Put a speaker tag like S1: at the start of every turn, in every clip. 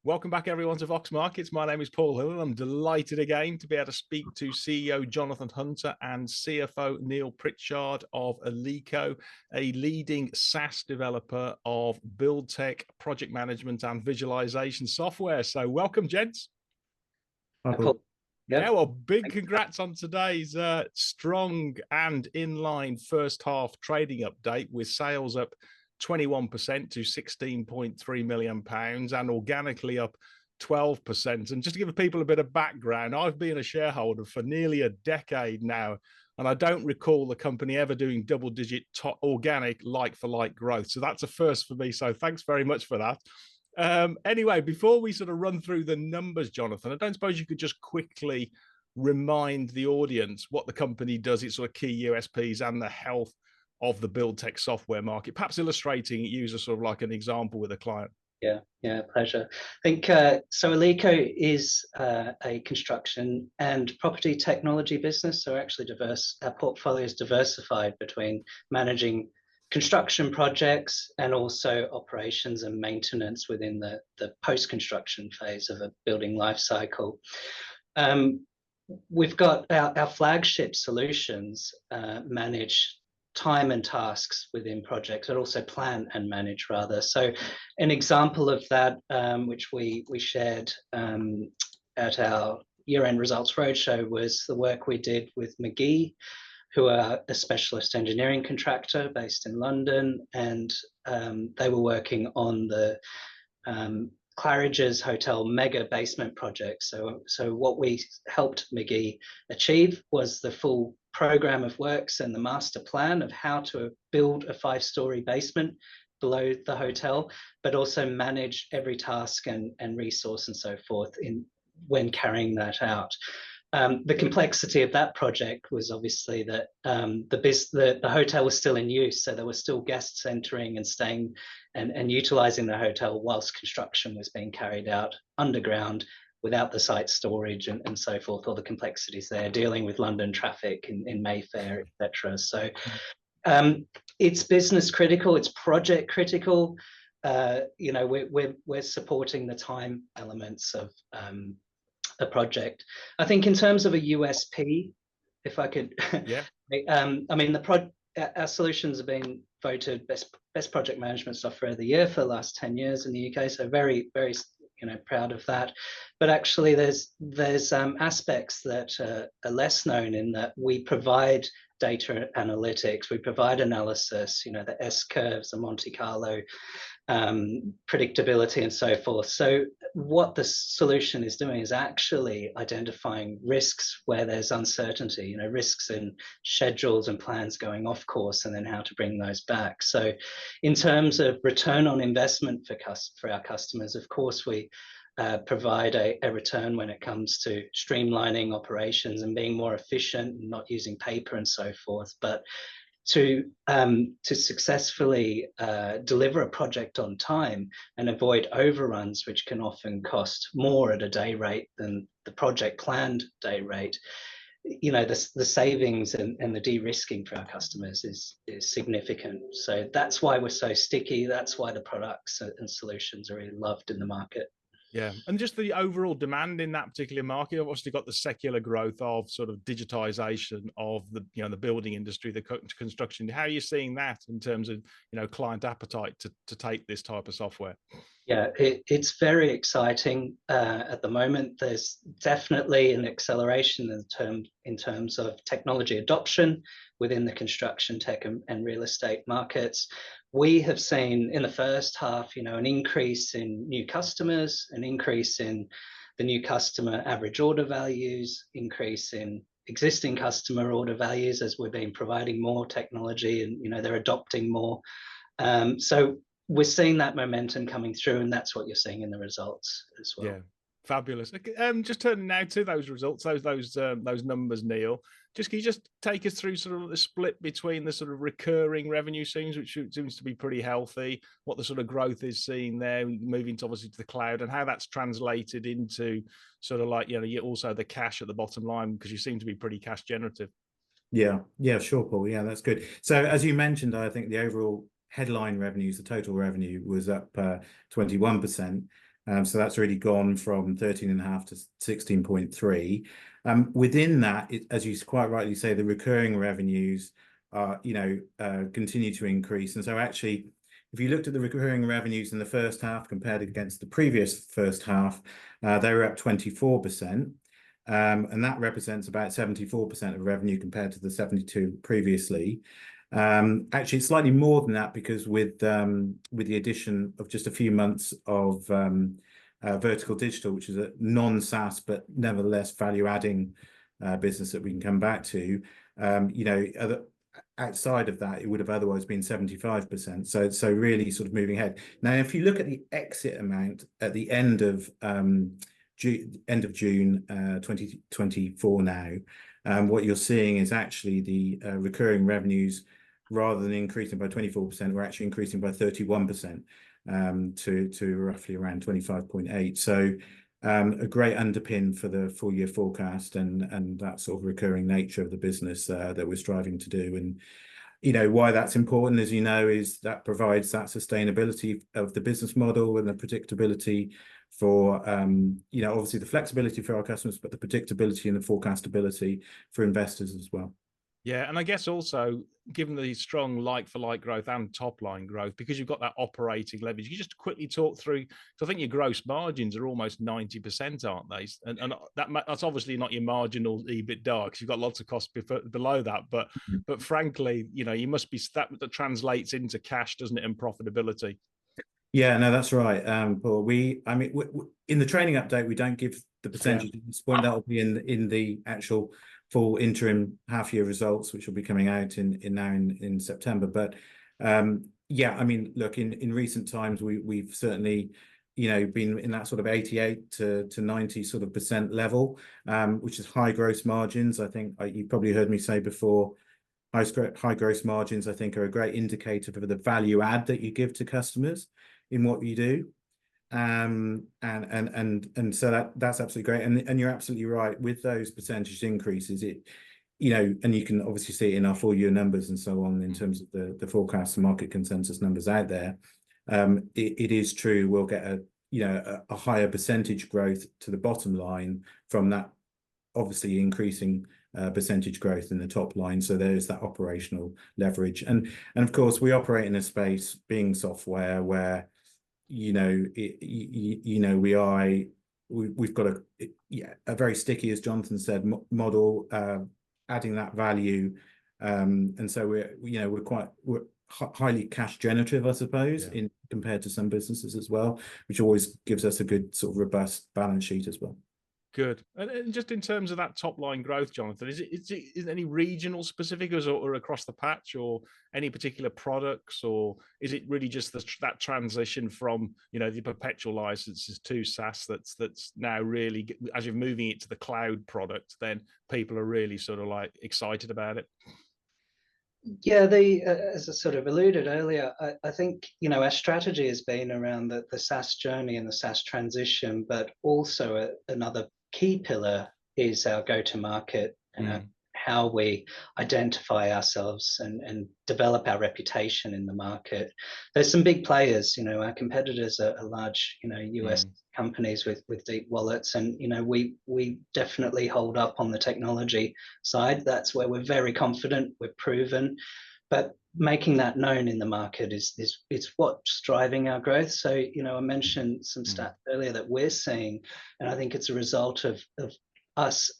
S1: Welcome back, everyone, to Vox Markets. My name is Paul Hill, and I'm delighted again to be able to speak to CEO Jonathan Hunter and CFO Neil Pritchard of Eleco, a leading SaaS developer of Buildtech project management and visualization software. So welcome, gents.
S2: Hi, Paul.
S1: Yeah, well, big congrats on today's strong and inline first half trading update, with sales up 21% to £16.3 million and organically up 12%. And just to give people a bit of background, I've been a shareholder for nearly a decade now, and I don't recall the company ever doing double-digit organic like-for-like growth. So that's a first for me. So thanks very much for that. Anyway, before we sort of run through the numbers, Jonathan, I don't suppose you could just quickly remind the audience what the company does, its sort of key USPs, and the health of the Buildtech software market, perhaps illustrating it, use a sort of like an example with a client.
S2: Yeah, pleasure. I think so. Eleco is a construction and property technology business. So actually, our portfolio is diversified between managing construction projects and also operations and maintenance within the post-construction phase of a building life cycle. We've got our flagship solutions manage time and tasks within projects, but also plan and manage rather. So an example of that, which we shared at our year-end results roadshow, was the work we did with McGee, who are a specialist engineering contractor based in London, and they were working on the Claridge's Hotel mega basement project. So what we helped McGee achieve was the full program of works and the master plan of how to build a 5-story basement below the hotel, but also manage every task and resource and so forth when carrying that out. The complexity of that project was obviously that the hotel was still in use, so there were still guests entering and staying and utilizing the hotel whilst construction was being carried out underground without the site storage and so forth, all the complexities there, dealing with London traffic in Mayfair, etc. So it's business critical, it's project critical. We're supporting the time elements of a project. I think in terms of a USP, if I could,
S1: yeah.
S2: I mean, our solutions have been voted best project management software of the year for the last 10 years in the UK. So very, very, proud of that. But actually, there's aspects that are less known, in that we provide data analytics, we provide analysis, the S curves, the Monte Carlo predictability and so forth. So what the solution is doing is actually identifying risks where there's uncertainty, risks in schedules and plans going off course, and then how to bring those back. So in terms of return on investment for our customers, of course, we provide a return when it comes to streamlining operations and being more efficient and not using paper and so forth. But to successfully deliver a project on time and avoid overruns, which can often cost more at a day rate than the project planned day rate, the savings and the de-risking for our customers is significant. So that's why we're so sticky. That's why the products and solutions are really loved in the market.
S1: Yeah, and just the overall demand in that particular market. You've obviously got the secular growth of sort of digitization of the the building industry, the construction. How are you seeing that in terms of client appetite to take this type of software?
S2: Yeah, it's very exciting at the moment. There's definitely an acceleration in terms of technology adoption within the construction tech and real estate markets. We have seen in the first half, an increase in new customers, an increase in the new customer average order values, increase in existing customer order values as we've been providing more technology and they're adopting more. So we're seeing that momentum coming through, and that's what you're seeing in the results as well.
S1: Yeah, fabulous. Just turning now to those results, those numbers, Neil. Can you just take us through sort of the split between the sort of recurring revenue streams, which seems to be pretty healthy, what the sort of growth is seen there, moving to obviously to the cloud, and how that's translated into sort of like also the cash at the bottom line, because you seem to be pretty cash generative.
S3: Yeah, sure, Paul. Yeah, that's good. So as you mentioned, I think the overall headline revenues, the total revenue was up 21%. So that's really gone from 13.5 to 16.3. Within that, as you quite rightly say, the recurring revenues are, continue to increase. And so actually, if you looked at the recurring revenues in the first half compared against the previous first half, they were up 24%. And that represents about 74% of revenue compared to the 72 previously. Actually, it's slightly more than that because with the addition of just a few months of Vertical Digital, which is a non-SaaS but nevertheless value-adding business that we can come back to, outside of that, it would have otherwise been 75%. So really sort of moving ahead. Now, if you look at the exit amount at the end of June 2024 now, what you're seeing is actually the recurring revenues, rather than increasing by 24%, we're actually increasing by 31% to roughly around 25.8. So a great underpin for the full year forecast and that sort of recurring nature of the business that we're striving to do. And why that's important, as you know, is that provides that sustainability of the business model and the predictability for obviously the flexibility for our customers, but the predictability and the forecastability for investors as well.
S1: Yeah, and I guess also, given the strong like-for-like growth and top-line growth, because you've got that operating leverage, you just quickly talk through, because I think your gross margins are almost 90%, aren't they? And that's obviously not your marginal EBITDA, because you've got lots of costs below that. But frankly, you must be, that translates into cash, doesn't it, and profitability.
S3: Yeah, no, that's right, Paul. In the trading update, we don't give the percentage at this point. That will be in the actual full interim half-year results, which will be coming out in September. But look, in recent times, we've certainly been in that sort of 88 to 90 sort of % level, which is high gross margins. I think you probably heard me say before, high gross margins, I think, are a great indicator of the value add that you give to customers in what you do. And so that's absolutely great. And you're absolutely right with those percentage increases. And you can obviously see it in our full year numbers and so on in terms of the forecast and market consensus numbers out there. It is true we'll get a higher percentage growth to the bottom line from that, obviously increasing percentage growth in the top line. So there's that operational leverage. And of course, we operate in a space, being software, where we've got a very sticky, as Jonathan said, model, adding that value, and so we're highly cash generative, I suppose, in compared to some businesses as well, which always gives us a good sort of robust balance sheet as well.
S1: Good. And just in terms of that top line growth, Jonathan, is it any regional specific or across the patch, or any particular products, or is it really just that transition from the perpetual licenses to SaaS that's now really, as you're moving it to the cloud product, then people are really sort of like excited about it?
S2: Yeah, as I sort of alluded earlier, I think our strategy has been around the SaaS journey and the SaaS transition, but also another key pillar is our go-to-market, how we identify ourselves and develop our reputation in the market. There's some big players, our competitors are large, US companies with deep wallets, and we definitely hold up on the technology side. That's where we're very confident, we're proven, but making that known in the market is what's driving our growth. So I mentioned some stats earlier that we're seeing, and I think it's a result of us,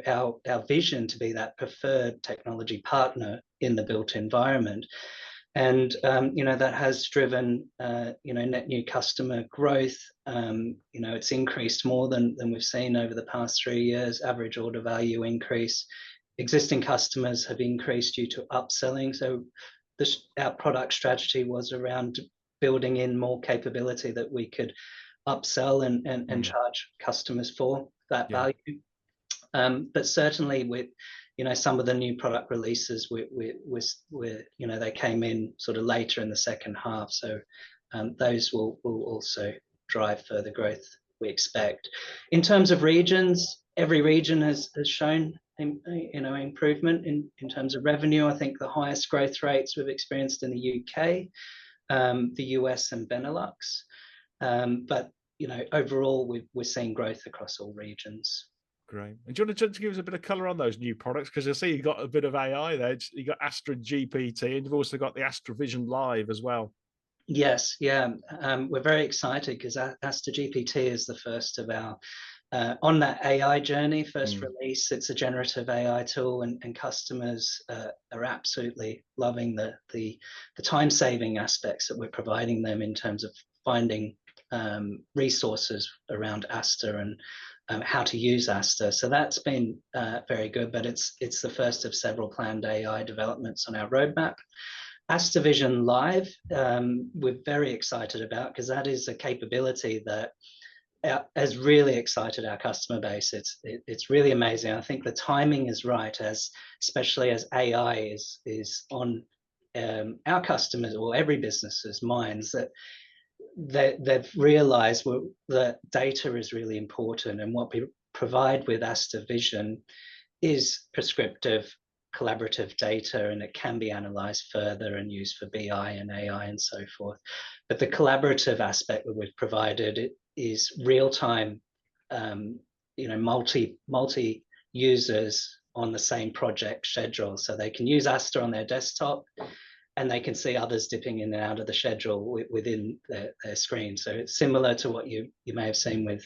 S2: our vision to be that preferred technology partner in the built environment. And that has driven net new customer growth. It's increased more than we've seen over the past 3 years. Average order value increase. Existing customers have increased due to upselling. So our product strategy was around building in more capability that we could upsell and charge customers for that value. But certainly with some of the new product releases, they came in sort of later in the second half. So those will also drive further growth, we expect. In terms of regions, every region has shown improvement in terms of revenue. I think the highest growth rates we've experienced in the UK, the US and Benelux. But overall we're seeing growth across all regions.
S1: Great. And do you want to give us a bit of color on those new products? Because I see you've got a bit of AI there. You got Astra GPT, and you've also got the Astra Vision Live as well.
S2: Yes, yeah, we're very excited because Astra GPT is the first of our on that AI journey, first release. It's a generative AI tool, and customers are absolutely loving the time-saving aspects that we're providing them in terms of finding resources around Astra and how to use Astra. So that's been very good, but it's the first of several planned AI developments on our roadmap. Astra Vision Live, we're very excited about, because that is a capability that has really excited our customer base. It's really amazing. I think the timing is right, especially as AI is on our customers, or every business's minds, that they've realized that data is really important, and what we provide with Astra Vision is prescriptive collaborative data, and it can be analyzed further and used for BI and AI and so forth. But the collaborative aspect that we've provided is real-time, multi users on the same project schedule, so they can use Astra on their desktop and they can see others dipping in and out of the schedule within their screen. So it's similar to what you may have seen with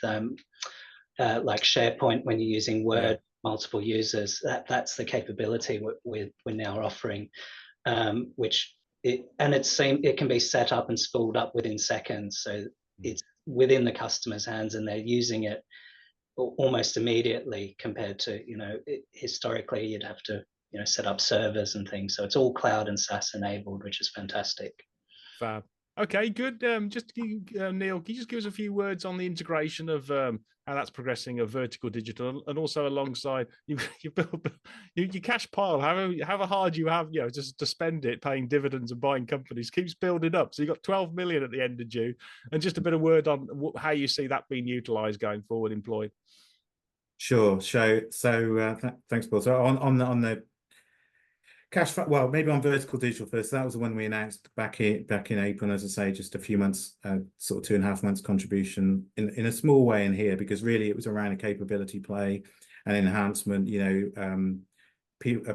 S2: like SharePoint when you're using Word. Yeah. Multiple users. That's the capability we're now offering, it can be set up and spooled up within seconds. So it's within the customer's hands, and they're using it almost immediately, compared to historically you'd have to set up servers and things. So it's all cloud and SaaS enabled, which is fantastic.
S1: Fab. Okay, good. Just Neil, can you just give us a few words on the integration of how that's progressing of Vertical Digital, and also alongside your cash pile, however hard you have, just to spend it paying dividends and buying companies, keeps building up. So you got 12 million at the end of June, and just a bit of word on how you see that being utilised going forward, employed.
S3: Sure. So thanks, Paul. So on the cash, well, maybe on Vertical Digital first. That was the one we announced back in April, and as I say, just a few months, sort of 2.5 months contribution in a small way in here, because really it was around a capability play and enhancement.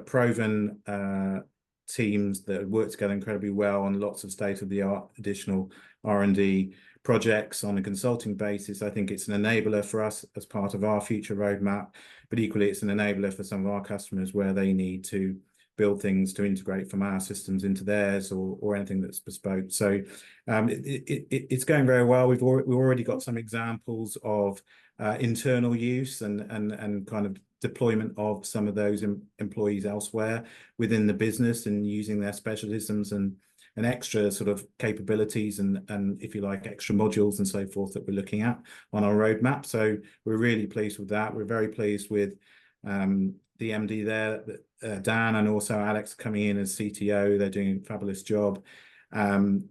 S3: Proven teams that work together incredibly well on lots of state-of-the-art additional R&D projects on a consulting basis. I think it's an enabler for us as part of our future roadmap, but equally it's an enabler for some of our customers where they need to build things to integrate from our systems into theirs, or anything that's bespoke. So it's going very well. We've already got some examples of internal use and kind of deployment of some of those employees elsewhere within the business, and using their specialisms and extra sort of capabilities and if you like extra modules and so forth that we're looking at on our roadmap. So we're really pleased with that. We're very pleased with the MD there, Dan, and also Alex coming in as CTO. They're doing a fabulous job, and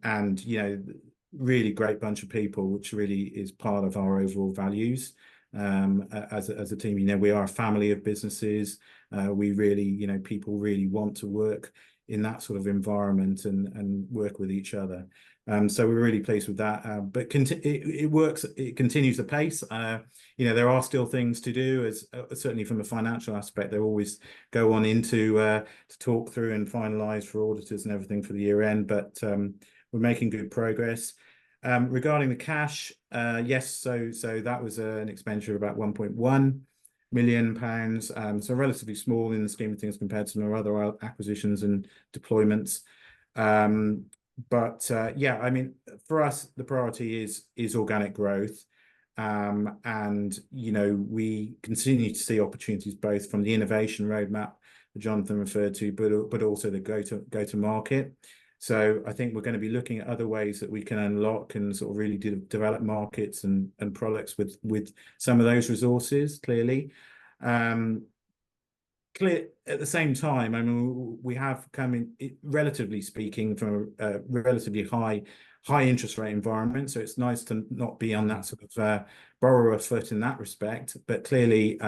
S3: really great bunch of people, which really is part of our overall values as a team. We are a family of businesses. We really, people really want to work in that sort of environment and work with each other. So we're really pleased with that. But it works. It continues the pace. There are still things to do, as certainly from a financial aspect. They always go on into to talk through and finalise for auditors and everything for the year end. But we're making good progress. Regarding the cash, yes. So that was an expenditure of about £1.1 million. So relatively small in the scheme of things compared to some other acquisitions and deployments. But yeah, I mean, for us, the priority is organic growth. And we continue to see opportunities both from the innovation roadmap that Jonathan referred to, but also the go to market. So I think we're going to be looking at other ways that we can unlock and sort of really develop markets and products with some of those resources, clearly. At the same time, I mean, we have come in, relatively speaking, from a relatively high interest rate environment. So it's nice to not be on that sort of borrower foot in that respect. But clearly,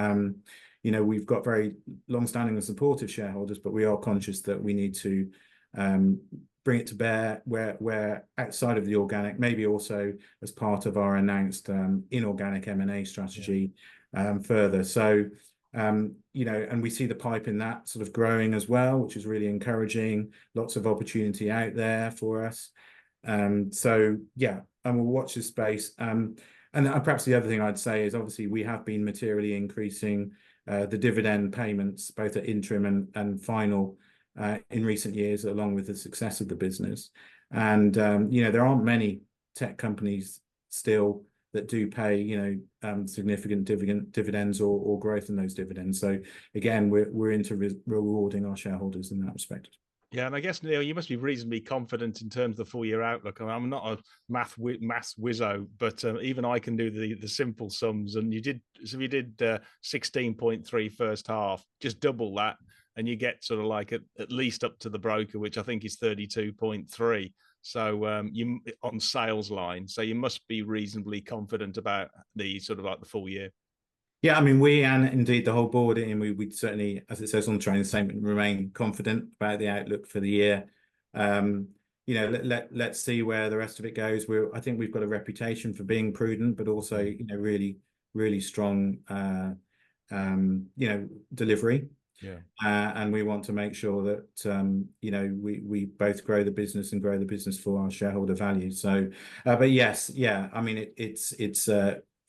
S3: we've got very long-standing and supportive shareholders, but we are conscious that we need to bring it to bear where outside of the organic, maybe also as part of our announced inorganic M&A strategy further. So, you know, and we see the pipe in that sort of growing as well, which is really encouraging. Lots of opportunity out there for us. So yeah, and we'll watch this space. And perhaps the other thing I'd say is obviously we have been materially increasing the dividend payments, both at interim and final, in recent years, along with the success of the business. And you know, there aren't many tech companies still that do pay, you know, significant dividends or growth in those dividends. So again, we're into rewarding our shareholders in that respect.
S1: Yeah, and I guess, Neil, you must be reasonably confident in terms of the full-year outlook. I mean, I'm not a maths wizzo, but even I can do the simple sums. And you did 16.3 first half, just double that, and you get sort of like at least up to the broker, which I think is 32.3. So you on sales line, so you must be reasonably confident about the sort of like the full year.
S3: Yeah, I mean, we and indeed the whole board, and we certainly, as it says on the trading statement, remain confident about the outlook for the year. You know, let's see where the rest of it goes. I think we've got a reputation for being prudent, but also, you know, really strong, you know, delivery.
S1: Yeah.
S3: And we want to make sure that you know, we both grow the business and grow the business for our shareholder value. So, but yes, yeah, I mean, it's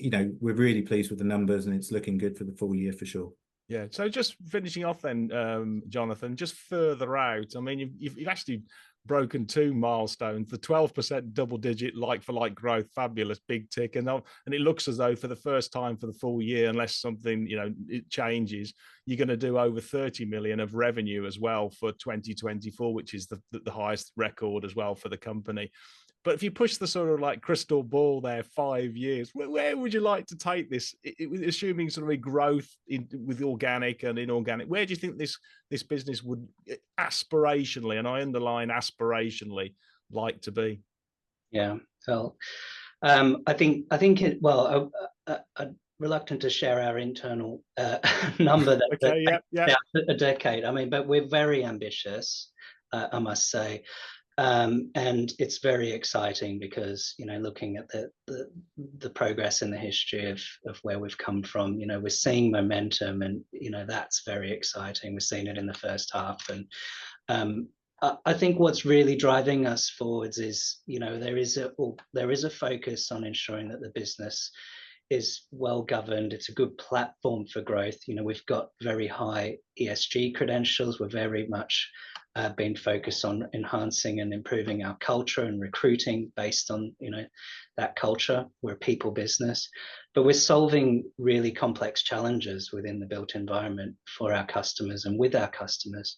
S3: you know, we're really pleased with the numbers, and it's looking good for the full year for sure.
S1: Yeah. So just finishing off then, Jonathan, just further out. I mean, you've actually broken 2 milestones: the 12% double-digit like-for-like growth, fabulous, big tick, and it looks as though for the first time for the full year, unless something, you know, it changes, you're going to do over 30 million of revenue as well for 2024, which is the highest record as well for the company. But if you push the sort of like crystal ball there 5 years, where would you like to take this? Assuming sort of a growth with organic and inorganic, where do you think this business would aspirationally, and I underline aspirationally, like to be?
S2: Yeah, so I think it. Well, I'm reluctant to share our internal number that
S1: Okay, yeah.
S2: a decade. I mean, but we're very ambitious, I must say. And it's very exciting because, you know, looking at the progress in the history of where we've come from, you know, we're seeing momentum, and, you know, that's very exciting. We're seeing it in the first half. And I think what's really driving us forwards is, you know, there is a focus on ensuring that the business is well governed. It's a good platform for growth. You know, we've got very high ESG credentials. We're very much been focused on enhancing and improving our culture and recruiting based on, you know, that culture. We're a people business, but we're solving really complex challenges within the built environment for our customers and with our customers.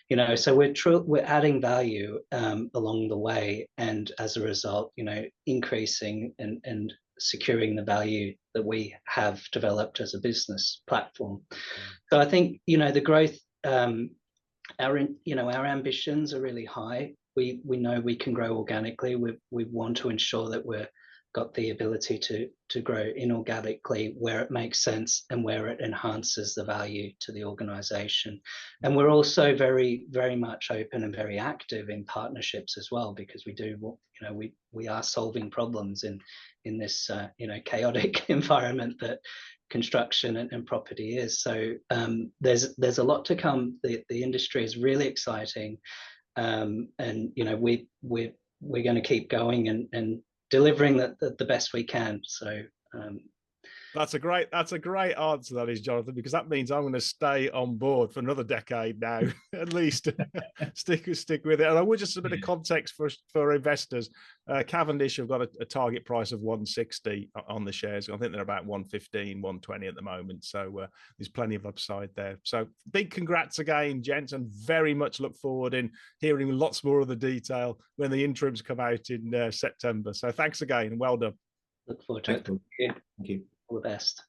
S2: You know, so we're adding value along the way, and as a result, you know, increasing and securing the value that we have developed as a business platform. So I think, you know, the growth, our ambitions are really high. We know we can grow organically. We want to ensure that we've got the ability to grow inorganically where it makes sense and where it enhances the value to the organization. And we're also very, very much open and very active in partnerships as well, because we do, you know, we are solving problems in this you know, chaotic environment that construction and property is. So there's a lot to come. The industry is really exciting, and, you know, we're going to keep going and delivering the best we can. So
S1: That's a great answer, that is, Jonathan, because that means I'm going to stay on board for another decade now, at least. stick with it. And I would just a bit of context for investors. Cavendish have got a target price of 160 on the shares. I think they're about 115, 120 at the moment. So there's plenty of upside there. So big congrats again, gents, and very much look forward in hearing lots more of the detail when the interims come out in September. So thanks again, and well done.
S2: Look forward to it.
S3: Thank you.
S2: All the best.